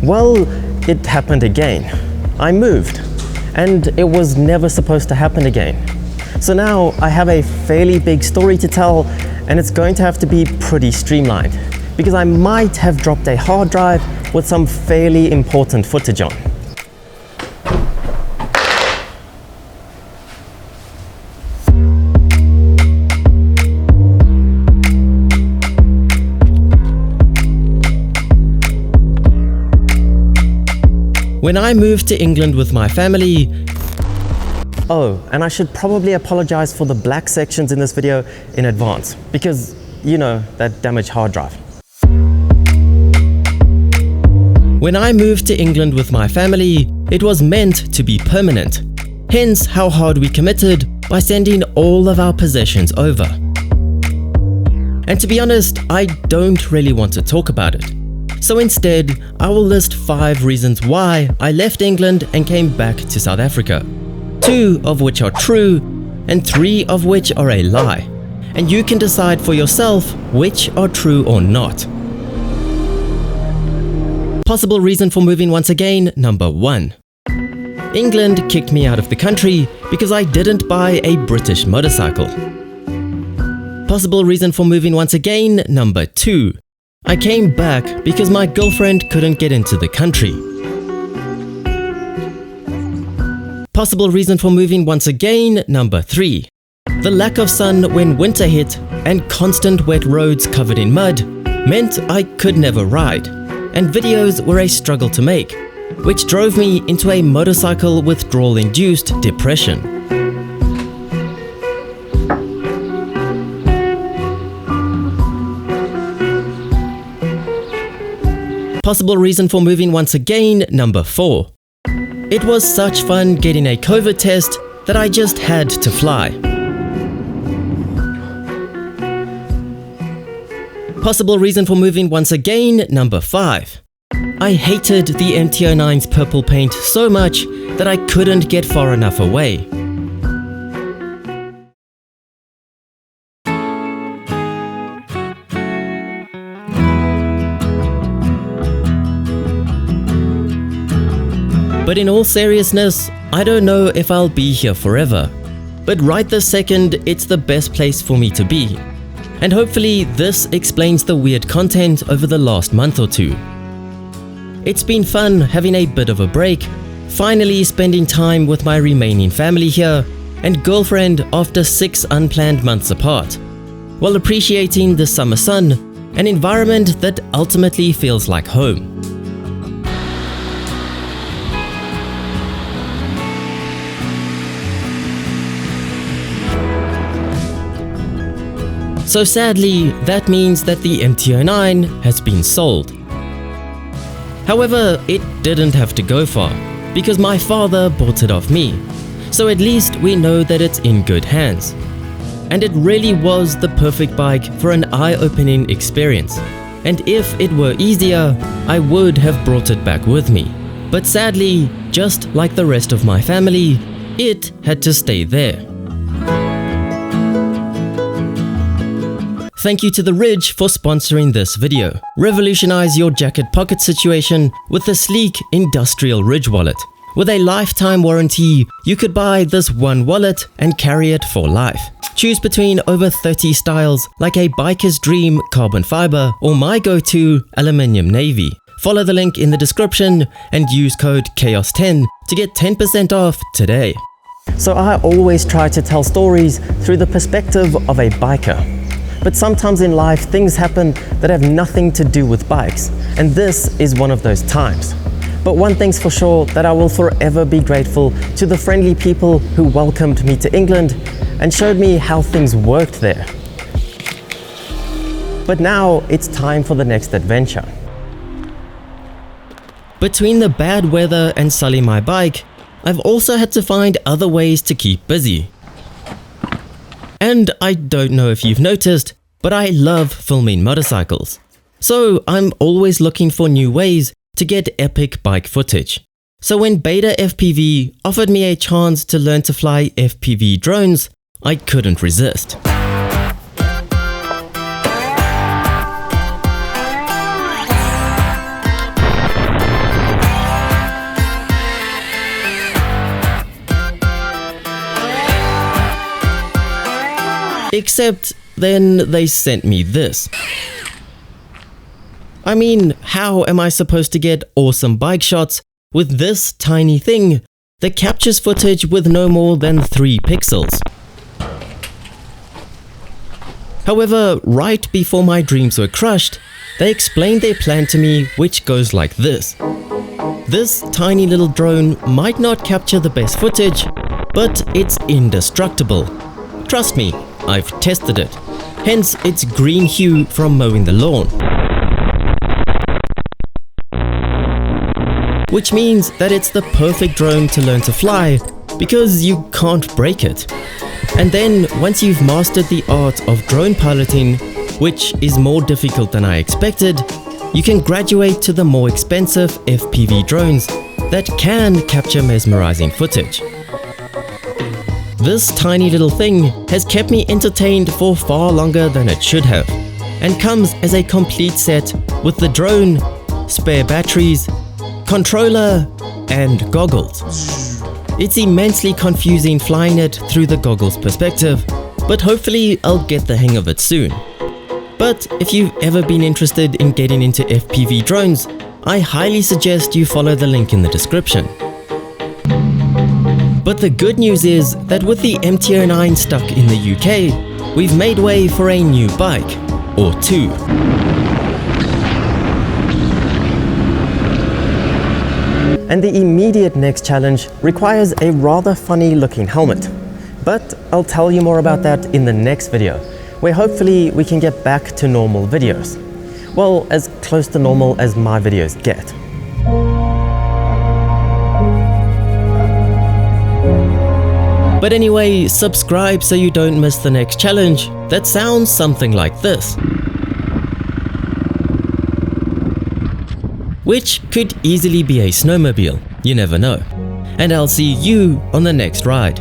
Well, it happened again. I moved, and it was never supposed to happen again. So now I have a fairly big story to tell, and it's going to have to be pretty streamlined, because I might have dropped a hard drive with some fairly important footage on. When I moved to England with my family... Oh, and I should probably apologize for the black sections in this video in advance, because, you know, that damaged hard drive. When I moved to England with my family, it was meant to be permanent. Hence how hard we committed by sending all of our possessions over. And to be honest, I don't really want to talk about it. So instead, I will list 5 reasons why I left England and came back to South Africa. 2 of which are true, and 3 of which are a lie. And you can decide for yourself which are true or not. Possible reason for moving once again, number 1. England kicked me out of the country because I didn't buy a British motorcycle. Possible reason for moving once again, number 2. I came back because my girlfriend couldn't get into the country. Possible reason for moving once again, number 3. The lack of sun when winter hit and constant wet roads covered in mud meant I could never ride, and videos were a struggle to make, which drove me into a motorcycle withdrawal-induced depression. Possible reason for moving once again, number 4. It was such fun getting a COVID test that I just had to fly. Possible reason for moving once again, number 5. I hated the MT-09's purple paint so much that I couldn't get far enough away. But in all seriousness, I don't know if I'll be here forever. But right this second, it's the best place for me to be. And hopefully this explains the weird content over the last month or 2. It's been fun having a bit of a break, finally spending time with my remaining family here and girlfriend after 6 unplanned months apart, while appreciating the summer sun, an environment that ultimately feels like home. So sadly, that means that the MT09 has been sold. However, it didn't have to go far, because my father bought it off me, so at least we know that it's in good hands. And it really was the perfect bike for an eye-opening experience, and if it were easier, I would have brought it back with me. But sadly, just like the rest of my family, it had to stay there. Thank you to The Ridge for sponsoring this video. Revolutionize your jacket pocket situation with the sleek industrial Ridge wallet. With a lifetime warranty, you could buy this one wallet and carry it for life. Choose between over 30 styles like a biker's dream carbon fiber or my go-to aluminium navy. Follow the link in the description and use code CHAOS10 to get 10% off today. So I always try to tell stories through the perspective of a biker. But sometimes in life, things happen that have nothing to do with bikes, and this is one of those times. But one thing's for sure, that I will forever be grateful to the friendly people who welcomed me to England and showed me how things worked there. But now it's time for the next adventure. Between the bad weather and sully my bike, I've also had to find other ways to keep busy. And I don't know if you've noticed, but I love filming motorcycles. So I'm always looking for new ways to get epic bike footage. So when Beta FPV offered me a chance to learn to fly FPV drones, I couldn't resist. Except then they sent me this. I mean, how am I supposed to get awesome bike shots with this tiny thing that captures footage with no more than 3 pixels? However, right before my dreams were crushed, they explained their plan to me, which goes like this. This tiny little drone might not capture the best footage, but it's indestructible. Trust me, I've tested it. Hence its green hue from mowing the lawn. Which means that it's the perfect drone to learn to fly, because you can't break it. And then, once you've mastered the art of drone piloting, which is more difficult than I expected, you can graduate to the more expensive FPV drones that can capture mesmerizing footage. This tiny little thing has kept me entertained for far longer than it should have, and comes as a complete set with the drone, spare batteries, controller, and goggles. It's immensely confusing flying it through the goggles perspective, but hopefully I'll get the hang of it soon. But if you've ever been interested in getting into FPV drones, I highly suggest you follow the link in the description. But the good news is that with the MT-09 stuck in the UK, we've made way for a new bike, or 2. And the immediate next challenge requires a rather funny looking helmet. But I'll tell you more about that in the next video, where hopefully we can get back to normal videos. Well, as close to normal as my videos get. But anyway, subscribe so you don't miss the next challenge that sounds something like this. Which could easily be a snowmobile, you never know. And I'll see you on the next ride.